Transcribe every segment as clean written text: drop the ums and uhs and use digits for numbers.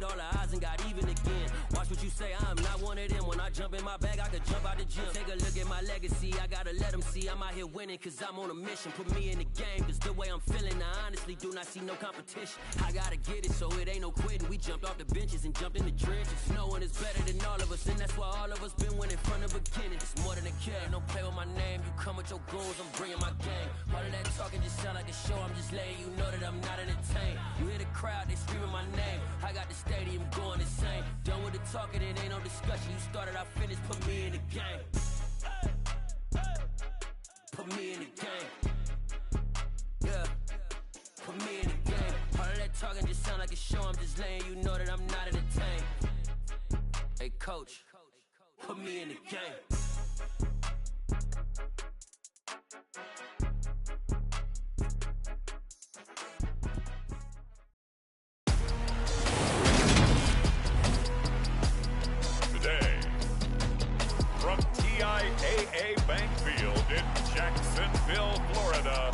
beat all the odds and got even again. Watch what you say, I'm not one of them. When I jump in my bag, I could jump out the gym. Take a look at my legacy, I gotta let them see I'm out here winning, cause I'm on a mission. Put me in the game, cause the way I'm feeling, I honestly do not see no competition. I gotta get it, so it ain't no quitting. We jumped off the benches and jumped in the trenches. No one is better than all of us, and that's why all of us been winning from the beginning. It's more than a game, don't play with my name. You come with your goons, I'm bringing my game. All of that talking just sound like a show, I'm just letting you know that I'm not entertained. You hear the crowd, they screaming my name. I got the stadium going insane. Done with the talking, it ain't no discussion. You started, I finished, put me in the game. Put me in the game. Yeah, put me in the game. All of that talking just sound like a show, I'm just letting you know that I'm not entertained. Hey coach, put me in the game. From TIAA Bank Field in Jacksonville, Florida,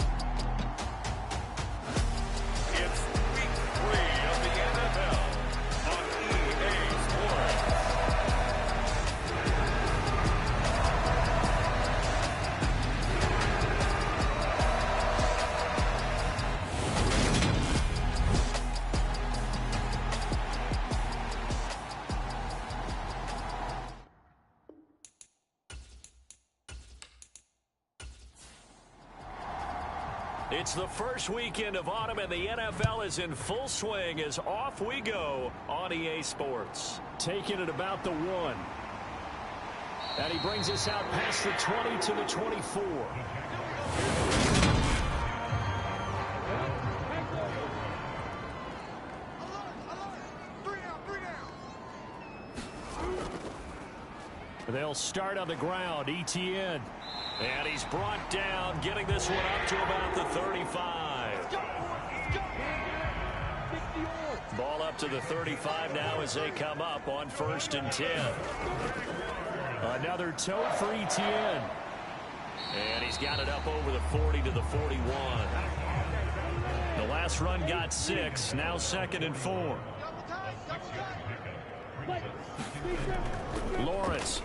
it's week 3 of the NFL on EA Sports. It's the first weekend of autumn, and the NFL is in full swing as off we go on EA Sports. Taking it about the 1. And he brings us out past the 20 to the 24. They'll start on the ground. Etienne. And he's brought down, getting this one up to about the 35. Ball up to the 35 now as they come up on 1st and 10. Another tote for Etienne. And he's got it up over the 40 to the 41. The last run got 6, now 2nd and 4. Lawrence.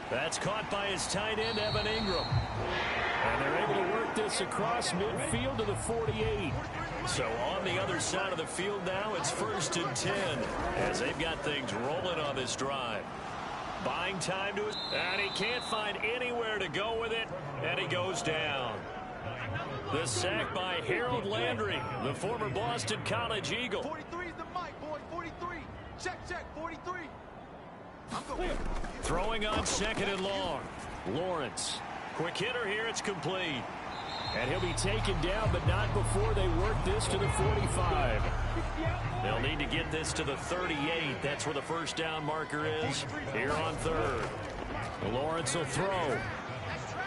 That's caught by his tight end, Evan Ingram. And they're able to work this across midfield to the 48. So on the other side of the field now, it's 1st and 10 as they've got things rolling on this drive. Buying time to it, and he can't find anywhere to go with it, and he goes down. The sack by Harold Landry, the former Boston College Eagle. 43 is the mic, boy. 43. Check, 43. I'm going. Throwing on 2nd and long. Lawrence. Quick hitter here. It's complete. And he'll be taken down, but not before they work this to the 45. They'll need to get this to the 38. That's where the first down marker is here on 3rd. Lawrence will throw.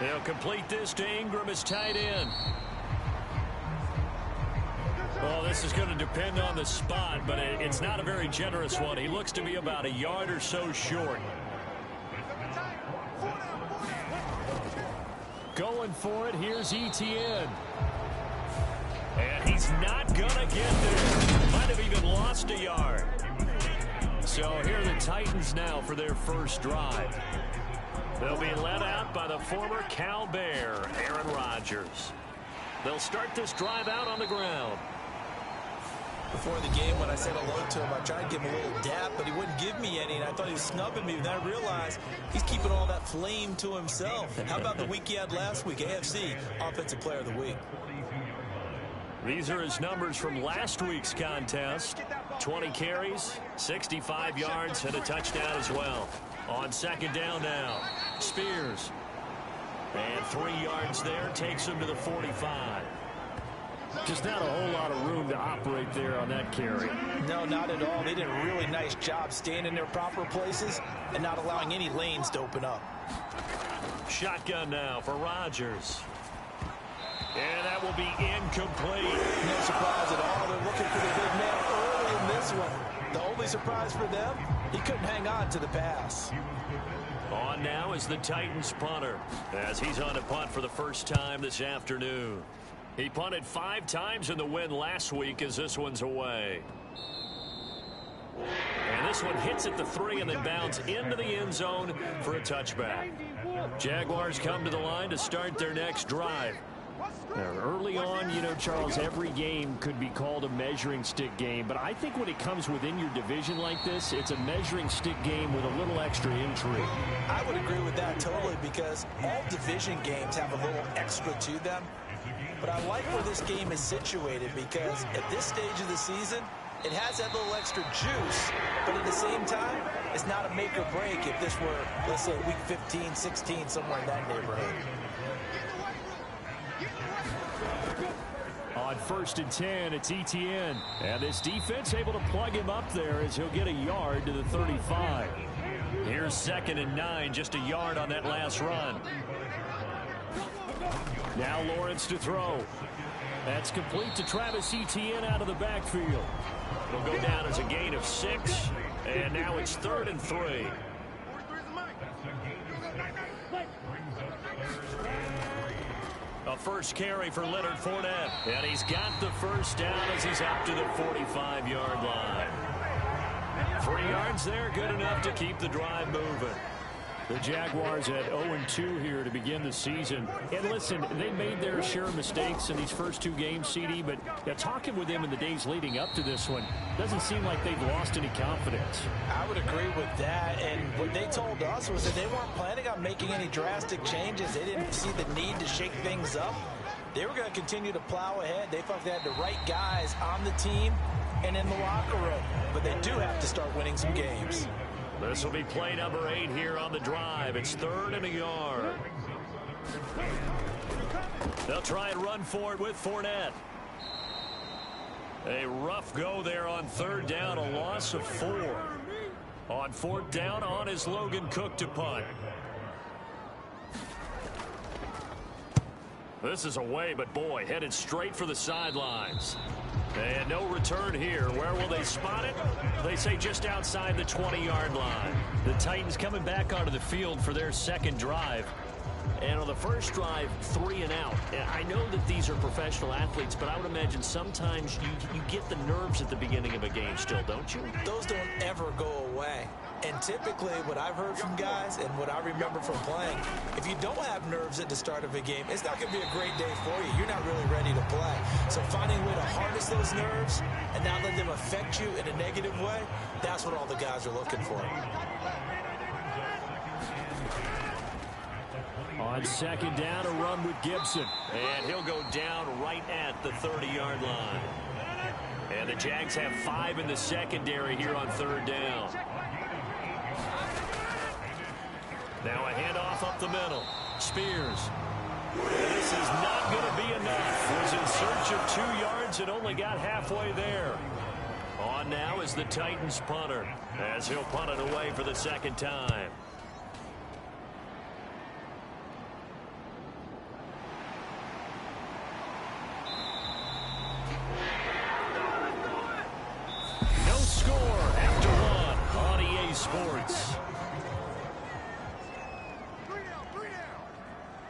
They'll complete this to Ingram as tight end. Well, this is going to depend on the spot, but it's not a very generous one. He looks to be about a yard or so short. Going for it, here's Etienne. And he's not going to get there. Might have even lost a yard. So here are the Titans now for their first drive. They'll be led out by the former Cal Bear, Aaron Rodgers. They'll start this drive out on the ground. Before the game, when I said hello to him, I tried to give him a little dap, but he wouldn't give me any, and I thought he was snubbing me. Then I realized he's keeping all that flame to himself. How about the week he had last week? AFC Offensive Player of the Week. These are his numbers from last week's contest. 20 carries, 65 yards, and a touchdown as well. On 2nd down now, Spears. And 3 yards there, takes him to the 45. Just not a whole lot of room to operate there on that carry. No, not at all. They did a really nice job staying in their proper places and not allowing any lanes to open up. Shotgun now for Rodgers. And that will be incomplete. No surprise at all. They're looking for the big man early in this one. The only surprise for them, he couldn't hang on to the pass. On now is the Titans punter, as he's on to punt for the first time this afternoon. He punted 5 times in the win last week as this one's away. this one hits at the 3 and then bounds into the end zone for a touchback. Jaguars come to the line to start their next drive. Now, early on, you know, Charles, every game could be called a measuring stick game, but I think when it comes within your division like this, it's a measuring stick game with a little extra intrigue. I would agree with that totally, because all division games have a little extra to them. But I like where this game is situated, because at this stage of the season, it has that little extra juice, but at the same time, it's not a make or break if this were, let's say, week 15, 16, somewhere in that neighborhood. On 1st and 10, it's Etienne. And this defense able to plug him up there as he'll get a yard to the 35. Here's 2nd and 9, just a yard on that last run. Now Lawrence to throw. That's complete to Travis Etienne out of the backfield. It'll go down as a gain of 6. And now it's 3rd and 3. A first carry for Leonard Fournette. And he's got the first down as he's up to the 45-yard line. 3 yards there, good enough to keep the drive moving. The Jaguars at 0-2 here to begin the season. And listen, they made their share of mistakes in these first 2 games, CD, but talking with them in the days leading up to this one, doesn't seem like they've lost any confidence. I would agree with that, and what they told us was that they weren't planning on making any drastic changes. They didn't see the need to shake things up. They were going to continue to plow ahead. They thought they had the right guys on the team and in the locker room, but they do have to start winning some games. This will be play number 8 here on the drive. It's 3rd and a yard. They'll try and run for it with Fournette. A rough go there on 3rd down, a loss of 4. On 4th down, on is Logan Cook to punt. This is away, but boy, headed straight for the sidelines. And no return here. Where will they spot it? They say just outside the 20-yard line. The Titans coming back onto the field for their 2nd drive. And on the first drive, 3 and out. I know that these are professional athletes, but I would imagine sometimes you get the nerves at the beginning of a game still, don't you? Those don't ever go away. And typically, what I've heard from guys and what I remember from playing, if you don't have nerves at the start of a game, it's not going to be a great day for you. You're not really ready to play. So finding a way to harness those nerves and not let them affect you in a negative way, that's what all the guys are looking for. On 2nd down, a run with Gibson. And he'll go down right at the 30-yard line. And the Jags have 5 in the secondary here on 3rd down. Now a handoff up the middle. Spears. This is not going to be enough. Was in search of 2 yards and only got halfway there. On now is the Titans punter, as he'll punt it away for the 2nd time. No score after 1 on EA Sports.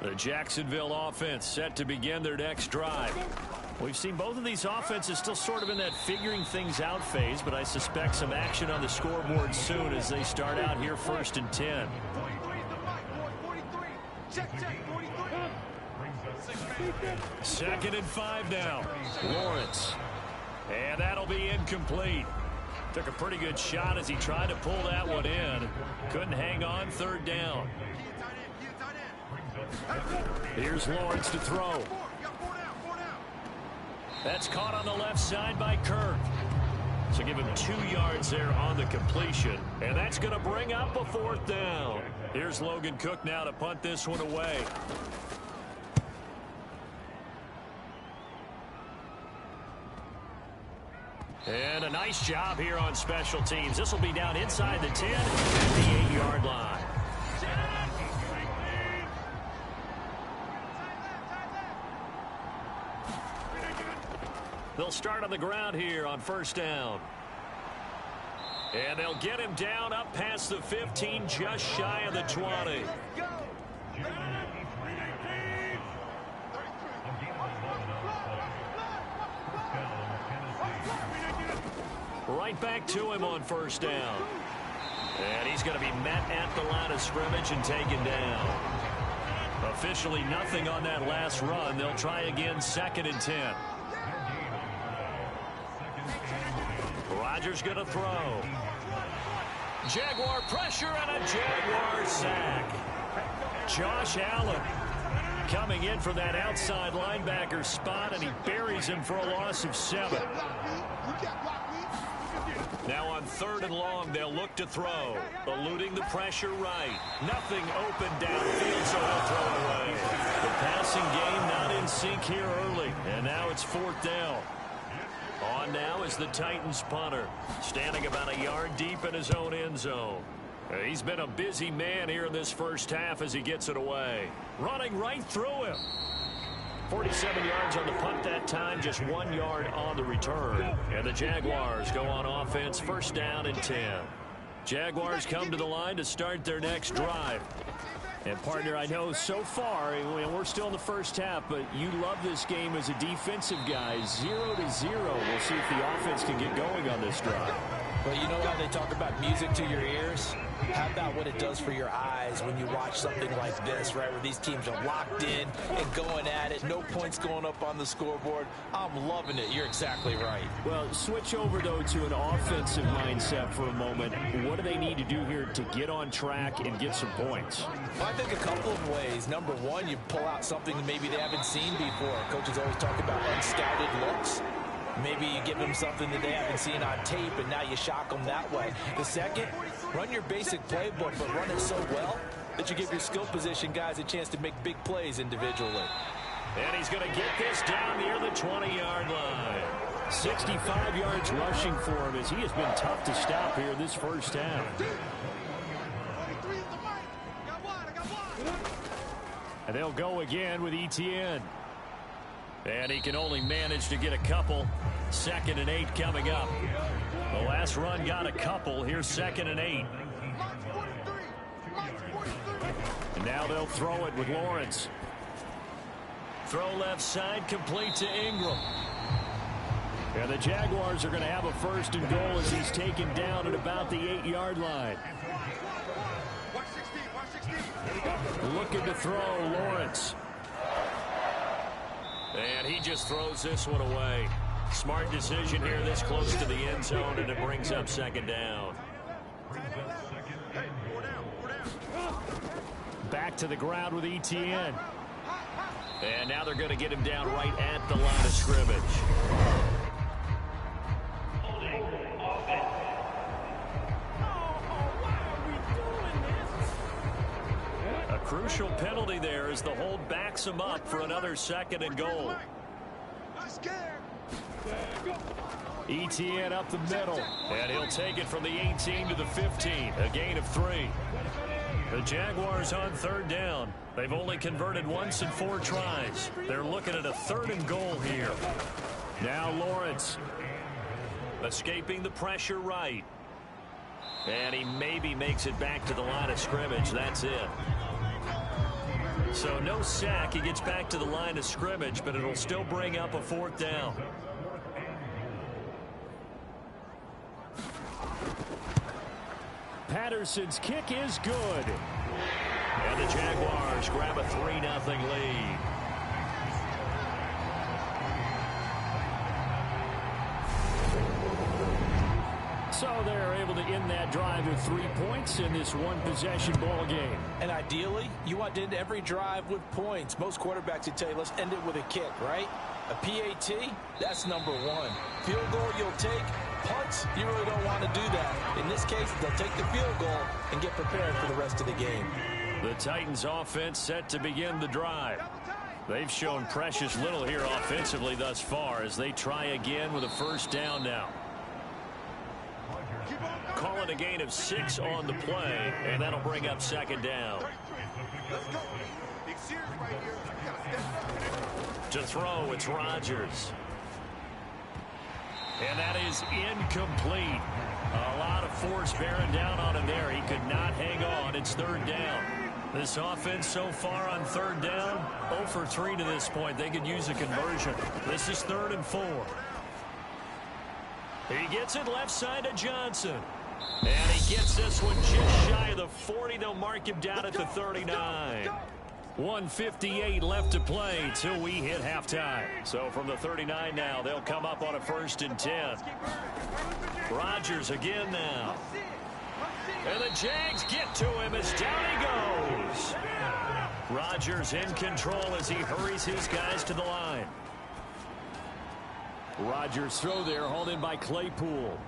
The Jacksonville offense set to begin their next drive. We've seen both of these offenses still sort of in that figuring things out phase, but I suspect some action on the scoreboard soon as they start out here 1st and 10. 2nd and 5 now. Lawrence. And that'll be incomplete. Took a pretty good shot as he tried to pull that one in. Couldn't hang on 3rd down. Here's Lawrence to throw. That's caught on the left side by Kirk. So give him 2 yards there on the completion. And that's going to bring up a 4th down. Here's Logan Cook now to punt this one away. And a nice job here on special teams. This will be down inside the 10 at the 8-yard line. They'll start on the ground here on 1st down. And they'll get him down up past the 15, just shy of the 20. Right it back to him on first down. And he's going to be met at the line of scrimmage and taken down. Officially nothing on that last run. They'll try again 2nd and 10. Rodgers going to throw. Jaguar pressure and a Jaguar sack. Josh Allen coming in for that outside linebacker spot, and he buries him for a loss of 7. Now on 3rd and long, they'll look to throw. Eluding the pressure right. Nothing open downfield, so he'll throw it away. The passing game not in sync here early, and now it's 4th down. On now is the Titans punter, standing about a yard deep in his own end zone. He's been a busy man here in this first half as he gets it away. Running right through him. 47 yards on the punt that time, just 1 yard on the return. And the Jaguars go on offense, 1st down and 10. Jaguars come to the line to start their next drive. And, partner, I know so far, we're still in the first half, but you love this game as a defensive guy. 0-0. We'll see if the offense can get going on this drive. Well, you know how they talk about music to your ears? How about what it does for your eyes when you watch something like this, right, where these teams are locked in and going at it, no points going up on the scoreboard? I'm loving it. You're exactly right. Well, switch over, though, to an offensive mindset for a moment. What do they need to do here to get on track and get some points? Well, I think a couple of ways. Number one, you pull out something that maybe they haven't seen before. Coaches always talk about unscouted looks. Maybe you give them something that they haven't seen on tape, and now you shock them that way. The second, run your basic playbook, but run it so well that you give your skill position guys a chance to make big plays individually. And he's going to get this down near the 20-yard line. 65 yards rushing for him as he has been tough to stop here this first half. And they'll go again with Etienne. And he can only manage to get a couple. 2nd and 8 coming up. The last run got a couple. Here's 2nd and 8. And now they'll throw it with Lawrence. Throw left side, complete to Ingram. And the Jaguars are going to have a 1st and goal as he's taken down at about the 8-yard line. Looking to throw, Lawrence. And he just throws this one away. Smart decision here this close to the end zone, and it brings up 2nd down. Back to the ground with Etienne. And now they're going to get him down right at the line of scrimmage. A crucial penalty there as the hold backs him up for another 2nd and goal. Etienne up the middle, and he'll take it from the 18 to the 15, a gain of 3. The Jaguars on 3rd down. They've only converted once in 4 tries. They're looking at a 3rd and goal here. Now Lawrence escaping the pressure right. And he maybe makes it back to the line of scrimmage. That's it. So no sack. He gets back to the line of scrimmage, but it'll still bring up a 4th down. Patterson's kick is good. And the Jaguars grab a 3-0 lead. So they're able to end that drive with 3 points in this one-possession ball game. And ideally, you want to end every drive with points. Most quarterbacks would tell you, let's end it with a kick, right? A PAT, that's number 1. Field goal you'll take. Punts, you really don't want to do that. In this case, they'll take the field goal and get prepared for the rest of the game. The Titans offense set to begin the drive. They've shown precious little here offensively thus far as they try again with a 1st down now. Calling a gain of 6 on the play, and that'll bring up 2nd down. To throw, it's Rodgers. And that is incomplete. A lot of force bearing down on him there. He could not hang on. It's 3rd down. This offense so far on 3rd down, 0 for 3 to this point. They could use a conversion. This is 3rd and 4. He gets it left side to Johnson. And he gets this one just shy of the 40. They'll mark him down at the 39. 1:58 left to play till we hit halftime. So from the 39 now, they'll come up on a 1st and 10. Rodgers again now. And the Jags get to him as down he goes. Rodgers in control as he hurries his guys to the line. Rodgers throw there, hauled in by Claypool.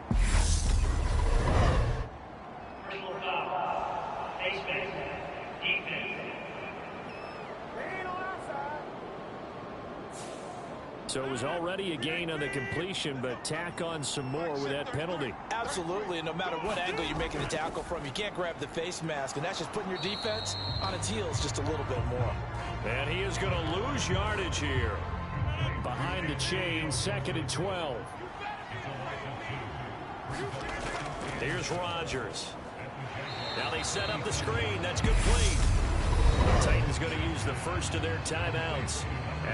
So it was already a gain on the completion, but tack on some more with that penalty. Absolutely, and no matter what angle you're making the tackle from, you can't grab the face mask, and that's just putting your defense on its heels just a little bit more. And he is going to lose yardage here. Behind the chain, 2nd and 12. Here's Rodgers. Now they set up the screen. That's complete. The Titans going to use the first of their timeouts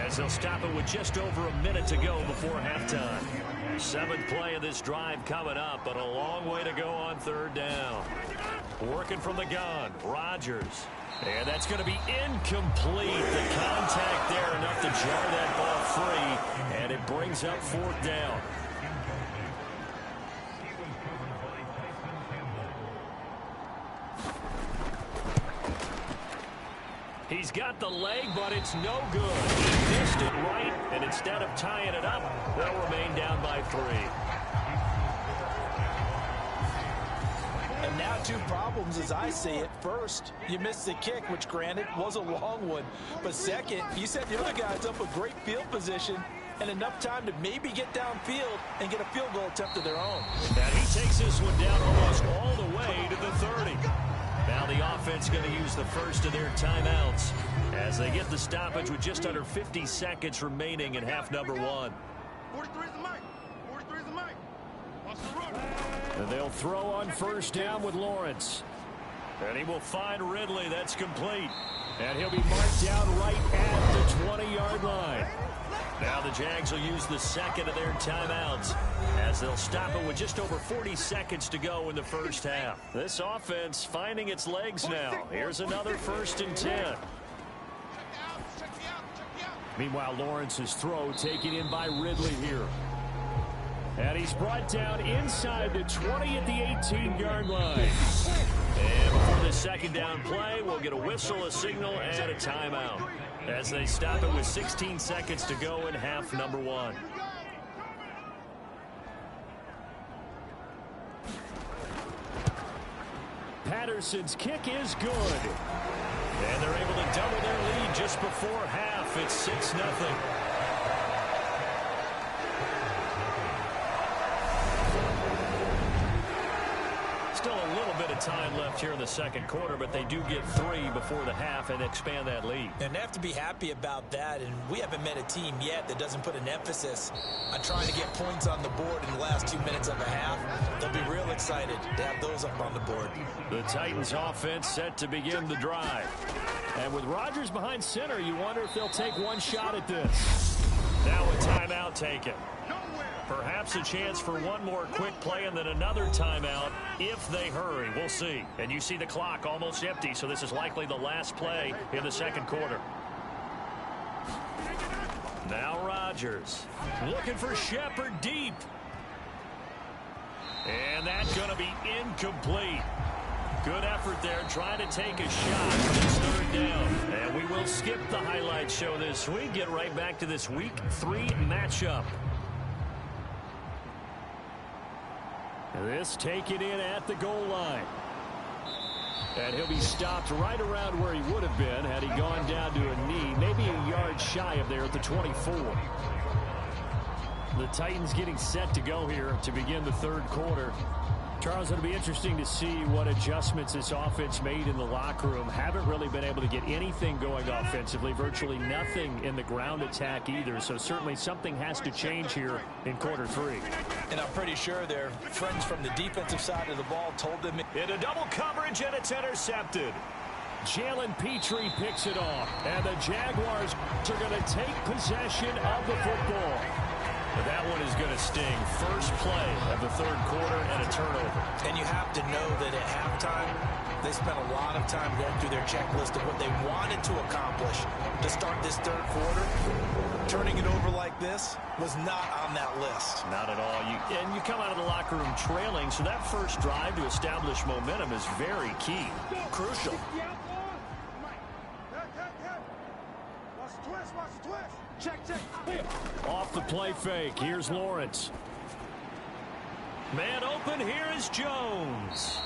as they'll stop it with just over a minute to go before halftime. 7th play of this drive coming up, but a long way to go on 3rd down. Working from the gun, Rodgers. And that's going to be incomplete. The contact there enough to jar that ball free, and it brings up 4th down. He's got the leg, but it's no good. He missed it right, and instead of tying it up, they'll remain down by 3. And now 2 problems as I see it. First, you missed the kick, which granted was a long one. But second, you set the other guys up with great field position and enough time to maybe get downfield and get a field goal attempt of their own. And he takes this one down almost all the way to the 30. Now the offense going to use the first of their timeouts as they get the stoppage with just under 50 seconds remaining in half number 1. 43 is the mic. 43 is the mic. Watch the run. And they'll throw on 1st down with Lawrence. And he will find Ridley. That's complete. And he'll be marked down right at the 20-yard line. Now the Jags will use the 2nd of their timeouts as they'll stop it with just over 40 seconds to go in the 1st half. This offense finding its legs now. Here's another 1st and 10. Meanwhile, Lawrence's throw taken in by Ridley here. And he's brought down inside the 20 at the 18-yard line. And before the 2nd down play, we'll get a whistle, a signal, and a timeout as they stop it with 16 seconds to go in half number 1. Patterson's kick is good. And they're able to double their lead just before half. It's 6-0. Still a little bit of time left here in the 2nd quarter, but they do get 3 before the half and expand that lead. And they have to be happy about that, and we haven't met a team yet that doesn't put an emphasis on trying to get points on the board in the last 2 minutes of a half. They'll be real excited to have those up on the board. The Titans offense set to begin the drive. And with Rodgers behind center, you wonder if they'll take one shot at this. Now a timeout taken. Perhaps a chance for one more quick play and then another timeout if they hurry. We'll see. And you see the clock almost empty, so this is likely the last play in the 2nd quarter. Now Rodgers looking for Shepard deep. And that's going to be incomplete. Good effort there trying to take a shot. It's 3rd down. And we will skip the highlight show this week. Get right back to this Week 3 matchup. This taken in at the goal line. And he'll be stopped right around where he would have been had he gone down to a knee, maybe a yard shy of there at the 24. The Titans getting set to go here to begin the 3rd quarter. Charles, it'll be interesting to see what adjustments this offense made in the locker room. Haven't really been able to get anything going offensively, virtually nothing in the ground attack either. So certainly something has to change here in quarter 3. And I'm pretty sure their friends from the defensive side of the ball told them. In a double coverage, and it's intercepted. Jalen Petrie picks it off. And the Jaguars are going to take possession of the football. But that one is going to sting. First play of the third quarter and a turnover. And you have to know that at halftime, they spent a lot of time going through their checklist of what they wanted to accomplish to start this third quarter. Turning it over like this was not on that list. Not at all. And you come out of the locker room trailing, so that first drive to establish momentum is very key. Crucial. Check. Off the play fake. Here's Lawrence. Man open. Here is Jones.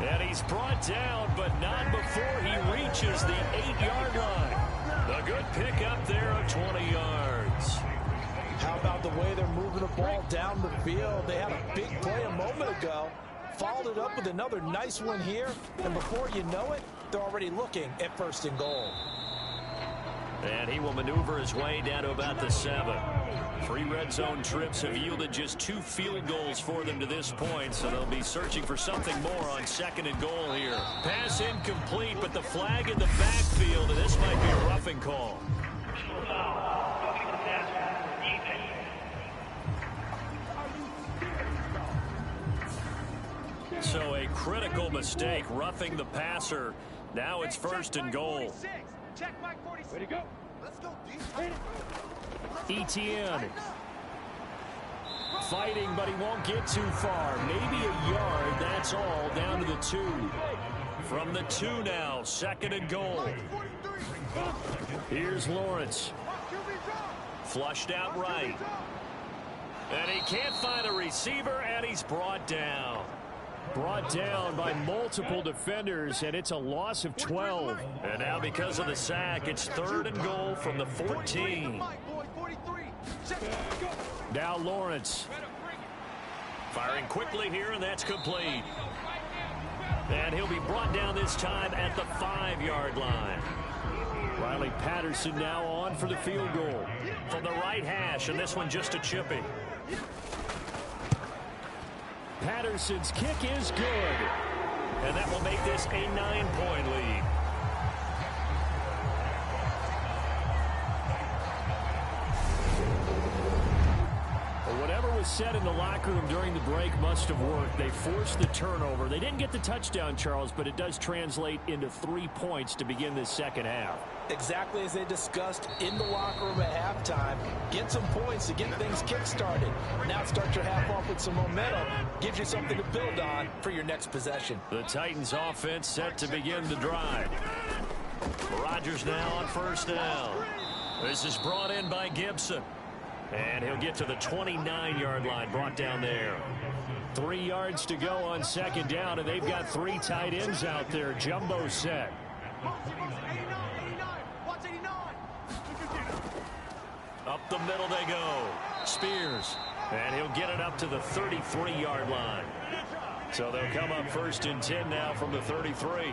And he's brought down, but not before he reaches the 8-yard line. A good pickup there of 20 yards. How about the way they're moving the ball down the field? They had a big play a moment ago. Followed it up with another nice one here. And before you know it, they're already looking at 1st and goal. And he will maneuver his way down to about the 7. 3 red zone trips have yielded just 2 field goals for them to this point, so they'll be searching for something more on 2nd and goal here. Pass incomplete, but the flag in the backfield, and this might be a roughing call. So a critical mistake, roughing the passer. Now it's 1st and goal. Check Mike 46. Way to go. Let's go, Etienne. Fighting, but he won't get too far. Maybe a yard, that's all, down to the 2. From the 2 now, 2nd and goal. Here's Lawrence. Flushed out right. And he can't find a receiver, and he's brought down. Brought down by multiple defenders, and it's a loss of 12. And now because of the sack, it's 3rd and goal from the 14. Now Lawrence. Firing quickly here, and that's complete. And he'll be brought down this time at the 5-yard line. Riley Patterson now on for the field goal. From the right hash, and this one just a chippy. Patterson's kick is good. And that will make this a 9-point lead. Well, whatever was said in the locker room during the break must have worked. They forced the turnover. They didn't get the touchdown, Charles, but it does translate into 3 points to begin this second half. Exactly as they discussed in the locker room at halftime. Get some points to get things kick-started. Now start your half off with some momentum. Gives you something to build on for your next possession. The Titans offense set to begin the drive. Rodgers now on 1st down. This is brought in by Gibson. And he'll get to the 29-yard line, brought down there. 3 yards to go on 2nd down, and they've got 3 tight ends out there. Jumbo set. Up the middle they go. Spears. And he'll get it up to the 33-yard line. So they'll come up 1st and 10 now from the 33.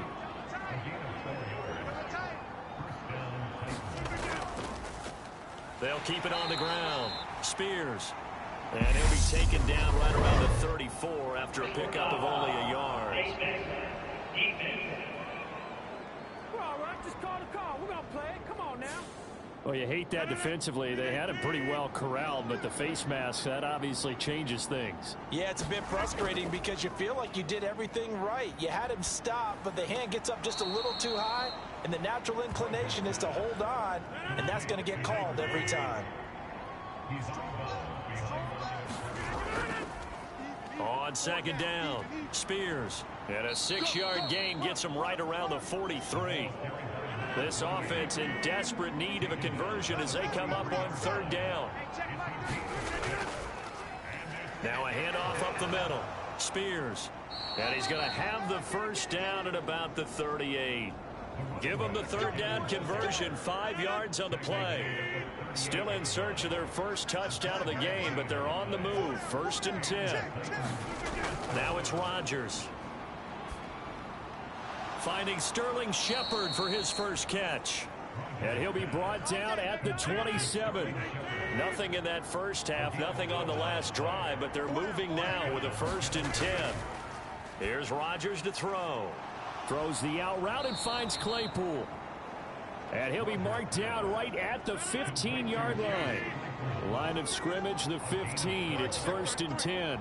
They'll keep it on the ground. Spears. And he'll be taken down right around the 34 after a pickup of only a yard. We're all right. Just call the call. We're going to play it. Come on now. Well, you hate that defensively. They had him pretty well corralled, but the face mask, that obviously changes things. Yeah, it's a bit frustrating because you feel like you did everything right. You had him stop, but the hand gets up just a little too high, and the natural inclination is to hold on, and that's going to get called every time. On 2nd down, Spears. And a 6-yard gain gets him right around the 43. This offense in desperate need of a conversion as they come up on 3rd down. Now a handoff up the middle. Spears. And he's going to have the 1st down at about the 38. Give them the 3rd down conversion, 5 yards on the play. Still in search of their first touchdown of the game, but they're on the move. 1st and 10. Now it's Rodgers. Finding Sterling Shepard for his first catch. And he'll be brought down at the 27. Nothing in that first half, nothing on the last drive, but they're moving now with a 1st and 10. Here's Rodgers to throw. Throws the out route and finds Claypool. And he'll be marked down right at the 15-yard line. Line of scrimmage, the 15. It's 1st and 10.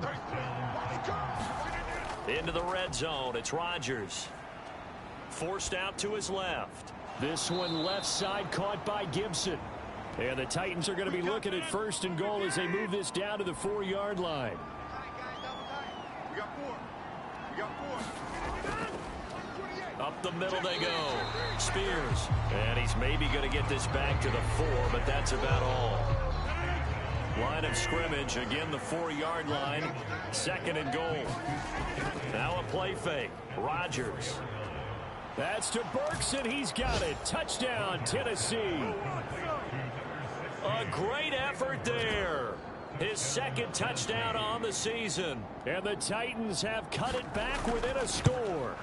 Into the red zone. It's Rodgers. Forced out to his left. This one left side caught by Gibson. And the Titans are going to be looking at 1st and goal as they move this down to the 4-yard line. We got four. Up the middle they go. Spears. And he's maybe going to get this back to the 4, but that's about all. Line of scrimmage, again the 4-yard line. 2nd and goal. Now a play fake. Rodgers. That's to Burks, and he's got it. Touchdown, Tennessee. A great effort there. His 2nd touchdown on the season. And the Titans have cut it back within a score.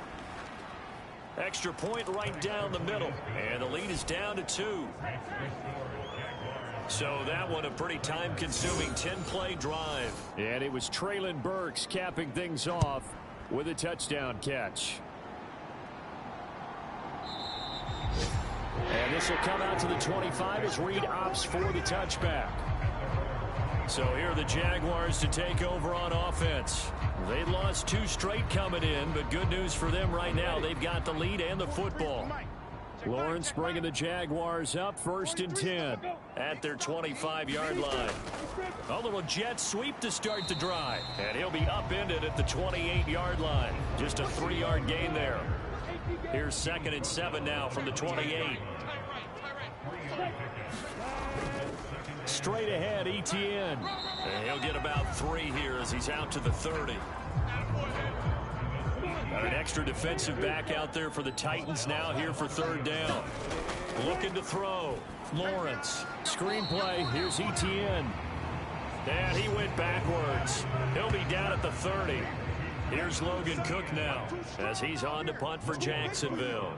Extra point right down the middle. And the lead is down to 2. So that one a pretty time-consuming 10-play drive. And it was Treylon Burks capping things off with a touchdown catch. And this will come out to the 25 as Reed opts for the touchback. So here are the Jaguars to take over on offense. They lost 2 straight coming in, but good news for them right now. They've got the lead and the football. Lawrence bringing the Jaguars up 1st and 10 at their 25-yard line. A little jet sweep to start the drive. And he'll be upended at the 28-yard line. Just a 3-yard gain there. Here's 2nd and 7 now from the 28. Straight ahead, Etienne. And he'll get about 3 here as he's out to the 30. Got an extra defensive back out there for the Titans now here for 3rd down. Looking to throw. Lawrence. Screenplay. Here's Etienne. And he went backwards. He'll be down at the 30. Here's Logan Cook now as he's on to punt for Jacksonville.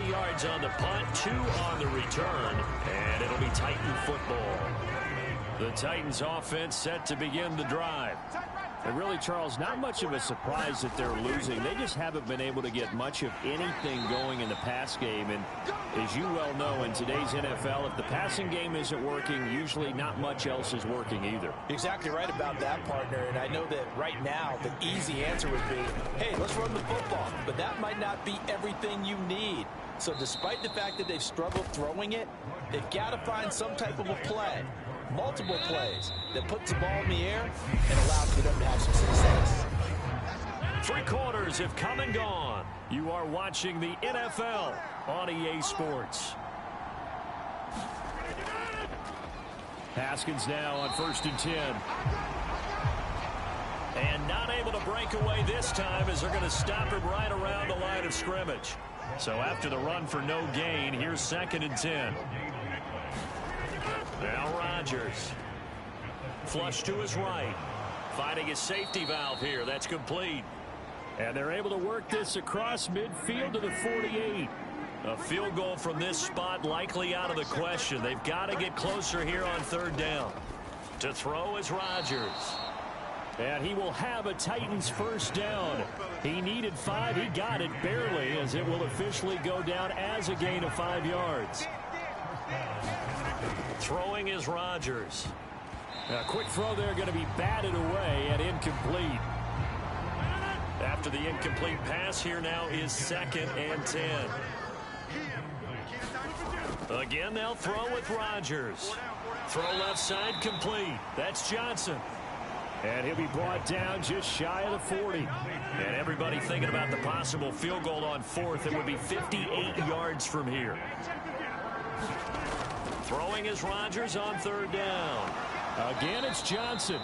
Yards on the punt, 2 on the return, and it'll be Titan football. The Titans offense set to begin the drive. And really, Charles, not much of a surprise that they're losing. They just haven't been able to get much of anything going in the pass game. And as you well know, in today's NFL, if the passing game isn't working, usually not much else is working either. Exactly right about that, partner. And I know that right now the easy answer would be, hey, let's run the football. But that might not be everything you need. So despite the fact that they've struggled throwing it, they've got to find some type of a play, multiple plays, that puts the ball in the air and allows them to have some success. 3 quarters have come and gone. You are watching the NFL on EA Sports. Haskins now on 1st and 10. And not able to break away this time as they're going to stop him right around the line of scrimmage. So after the run for no gain, here's 2nd and 10. Now Rodgers. Flush to his right. Finding his safety valve here. That's complete. And they're able to work this across midfield to the 48. A field goal from this spot likely out of the question. They've got to get closer here on 3rd down. To throw is Rodgers. And he will have a Titans 1st down. He needed 5. He got it barely, as it will officially go down as a gain of 5 yards. Throwing is Rodgers. A quick throw there going to be batted away and incomplete. After the incomplete pass, here now is 2nd and 10. Again, they'll throw with Rodgers. Throw left side complete. That's Johnson. And he'll be brought down just shy of the 40. And everybody thinking about the possible field goal on 4th. It would be 58 yards from here. Throwing is Rodgers on 3rd down. Again, it's Johnson.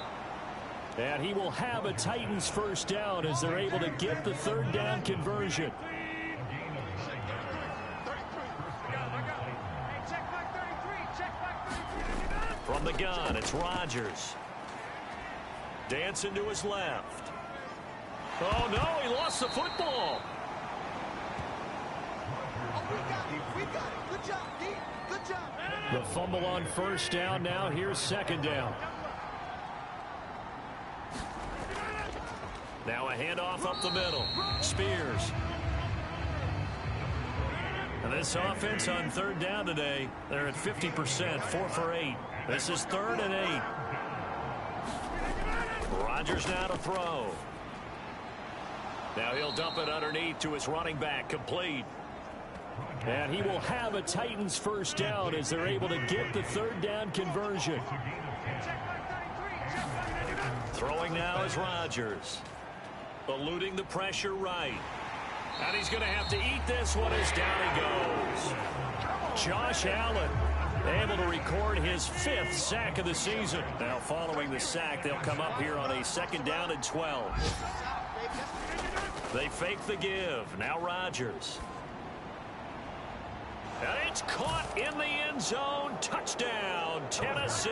And he will have a Titans 1st down as they're able to get the 3rd down conversion. From the gun, it's Rodgers. Dancing to his left. Oh, no, he lost the football. We got it. Good job, D. Good job. The fumble on 1st down. Now here's 2nd down. Now a handoff up the middle. Spears. And this offense on third down today, they're at 50%, 4 for 8. This is 3rd and 8. Rodgers now to throw. Now he'll dump it underneath to his running back, complete. And he will have a Titans first down as they're able to get the third down conversion. Throwing now is Rodgers. Eluding the pressure right. And he's going to have to eat this one as down he goes. Josh Allen able to record his 5th sack of the season. Now following the sack, they'll come up here on a 2nd down and 12. They fake the give. Now Rodgers. And it's caught in the end zone. Touchdown, Tennessee.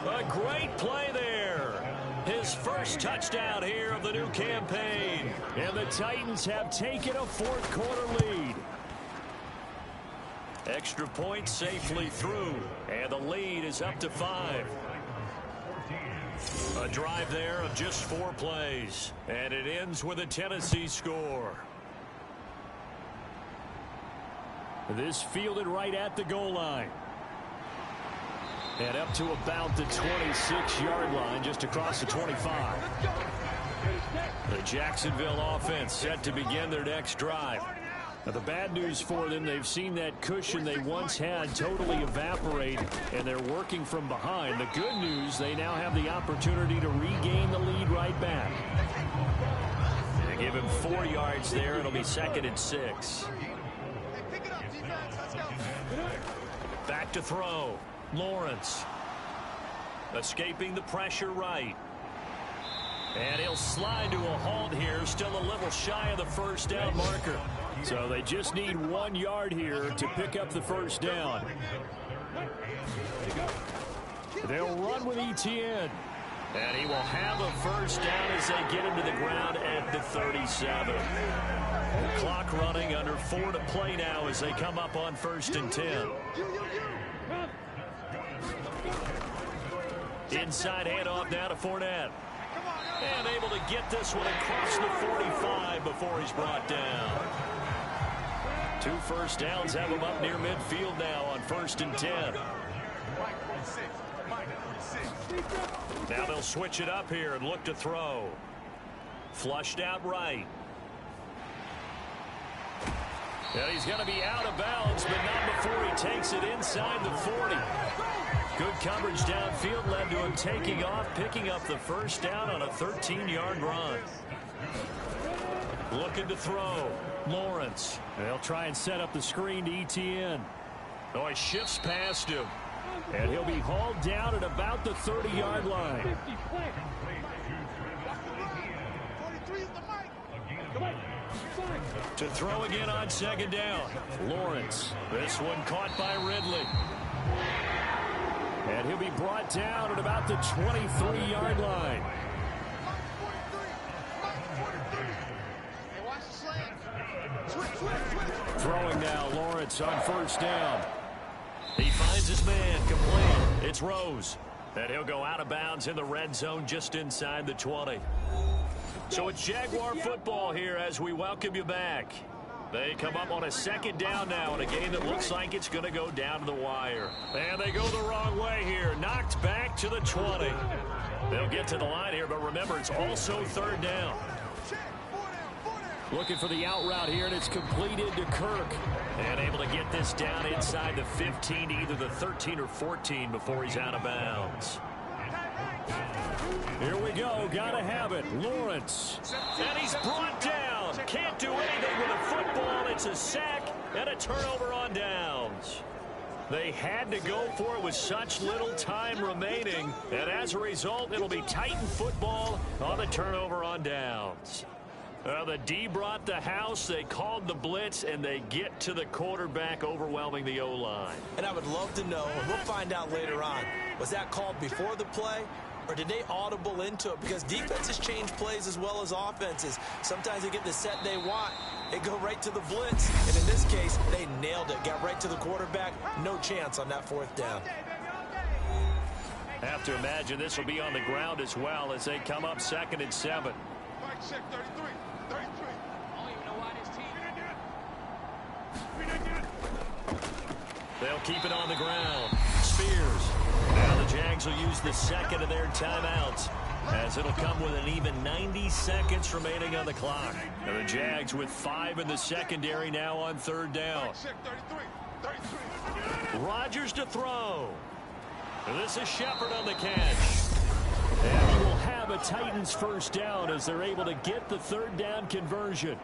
A great play there. His first touchdown here of the new campaign. And the Titans have taken a 4th quarter lead. Extra point safely through. And the lead is up to 5. A drive there of just 4 plays. And it ends with a Tennessee score. This fielded right at the goal line. And up to about the 26-yard line, just across the 25. The Jacksonville offense set to begin their next drive. Now, the bad news for them, they've seen that cushion they once had totally evaporate, and they're working from behind. The good news, they now have the opportunity to regain the lead right back. They give him 4 yards there. It'll be 2nd and 6. Back to throw. Lawrence. Escaping the pressure right. And he'll slide to a halt here. Still a little shy of the first down marker. So they just need 1 yard here to pick up the first down. They'll run with ETN. And he will have a first down as they get him to the ground at the 37. The clock running under 4 to play now as they come up on 1st and 10. Inside handoff now to Fournette. And able to get this one across the 45 before he's brought down. 2 first downs have him up near midfield now on 1st and 10. Now they'll switch it up here and look to throw. Flushed out right. And he's going to be out of bounds, but not before he takes it inside the 40. Good coverage downfield led to him taking off, picking up the first down on a 13-yard run. Looking to throw. Lawrence. They'll try and set up the screen to ETN. Oh, he shifts past him. And he'll be hauled down at about the 30-yard line. To throw again on 2nd down. Lawrence. This one caught by Ridley. And he'll be brought down at about the 23-yard line. Throwing now, Lawrence on 1st down. He finds his man, complete. It's Rose. And he'll go out of bounds in the red zone just inside the 20. So it's Jaguar football here as we welcome you back. They come up on a 2nd down now in a game that looks like it's going to go down to the wire. And they go the wrong way here. Knocked back to the 20. They'll get to the line here, but remember, it's also 3rd down. Looking for the out route here, and it's completed to Kirk. And able to get this down inside the 15 to either the 13 or 14 before he's out of bounds. Here we go. Gotta have it. Lawrence. And he's brought down. Can't do anything with a football. It's a sack and a turnover on downs. They had to go for it with such little time remaining. And as a result, it'll be Titan football on the turnover on downs. The D brought the house. They called the blitz, and they get to the quarterback, overwhelming the O-line. And I would love to know, and we'll find out later on, was that called before the play, or did they audible into it? Because defenses change plays as well as offenses. Sometimes they get the set they want. They go right to the blitz. And in this case, they nailed it. Got right to the quarterback. No chance on that 4th down. Have to imagine this will be on the ground as well as they come up 2nd and 7. Mike check 33. 33. I don't even know why this team. They'll keep it on the ground. Spears. Now the Jags will use the second of their timeouts, as it'll come with an even 90 seconds remaining on the clock. And the Jags with 5 in the secondary now on 3rd down. Mike check 33. 33. Rodgers to throw. This is Shepard on the catch. And he will have a Titans first down as they're able to get the 3rd down conversion.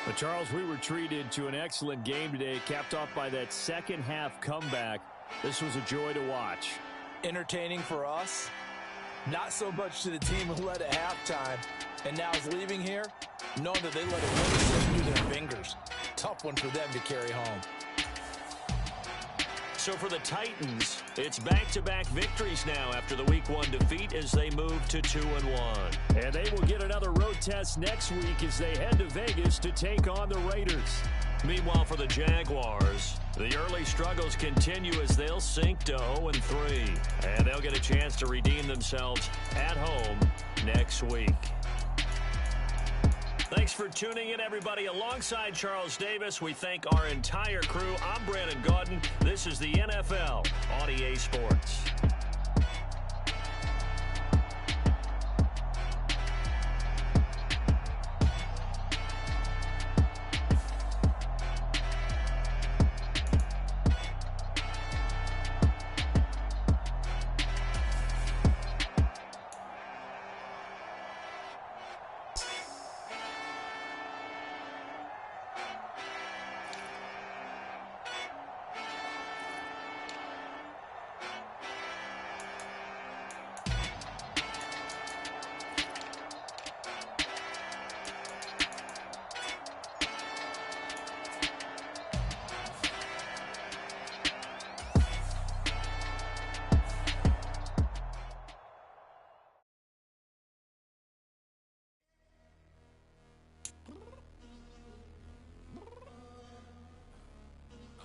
But Charles, we were treated to an excellent game today, capped off by that second half comeback. This was a joy to watch. Entertaining for us, not so much to the team who led at halftime and now is leaving here, knowing that they let it really slip through their fingers. Tough one for them to carry home. So for the Titans, it's back-to-back victories now after the Week 1 defeat as they move to 2-1. And they will get another road test next week as they head to Vegas to take on the Raiders. Meanwhile, for the Jaguars, the early struggles continue as they'll sink to 0-3. And they'll get a chance to redeem themselves at home next week. Thanks for tuning in, everybody. Alongside Charles Davis, we thank our entire crew. I'm Brandon Gaudin. This is the NFL on EA Sports.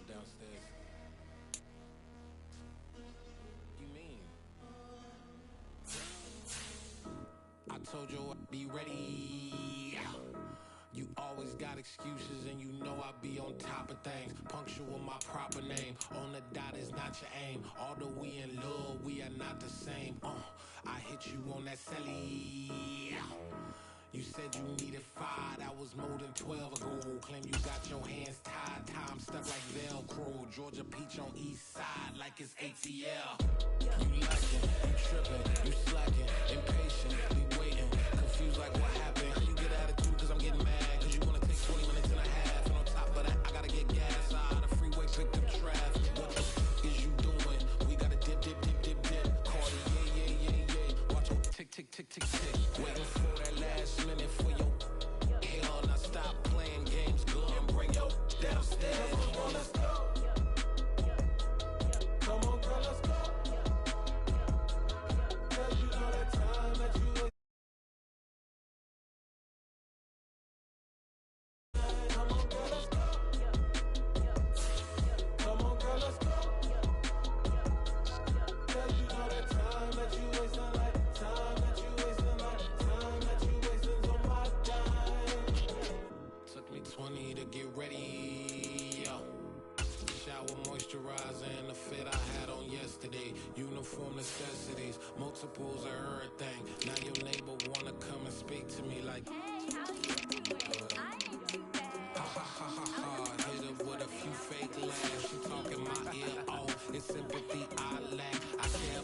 Downstairs. You mean? I told you I'd be ready. You always got excuses and you know I be on top of things. Punctual my proper name. On the dot is not your aim. Although we in love, we are not the same. I hit you on that celly. You said you needed 5, that was more than 12 ago. Claim you got your hands tied, time stuck like Velcro. Georgia Peach on east side like it's ATL. You lacking, you tripping, you slacking, impatient, we waiting, confused like what happened. You get attitude cause I'm getting mad, cause you wanna take 20 minutes and a half. And on top of that, I gotta get gas out of the freeway, picked up traffic. What the f is you doing? We gotta dip, dip, dip, dip, dip. Cardi, yeah. Watch your tick, tick, tick, tick, tick. Waiting for that last minute for your hell. Now stop playing games, go and bring your downstairs. Come on, let's go. Come on, girl, let's go. Cause you know that time that you waste. Come on, girl, let's go. Come on, girl, let's go. Cause you know that time that you waste on life. Time that you waste on life. Time that you waste on my time. Took me 20 to get ready. Yo. Shower moisturizer and the fit I had on yesterday. Uniform necessities, multiples of everything. Now your neighbor wanna come and speak to me like, Hey, how you doing? I ain't too bad. ha ha ha ha ha. Hit her with a few fake laughs. She talking my ear off. It's sympathy I lack. I care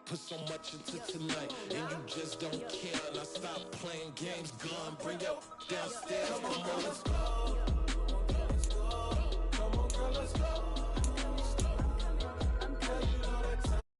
put so much into tonight, and you just don't care. And I stopped playing games, gun, bring your downstairs, come on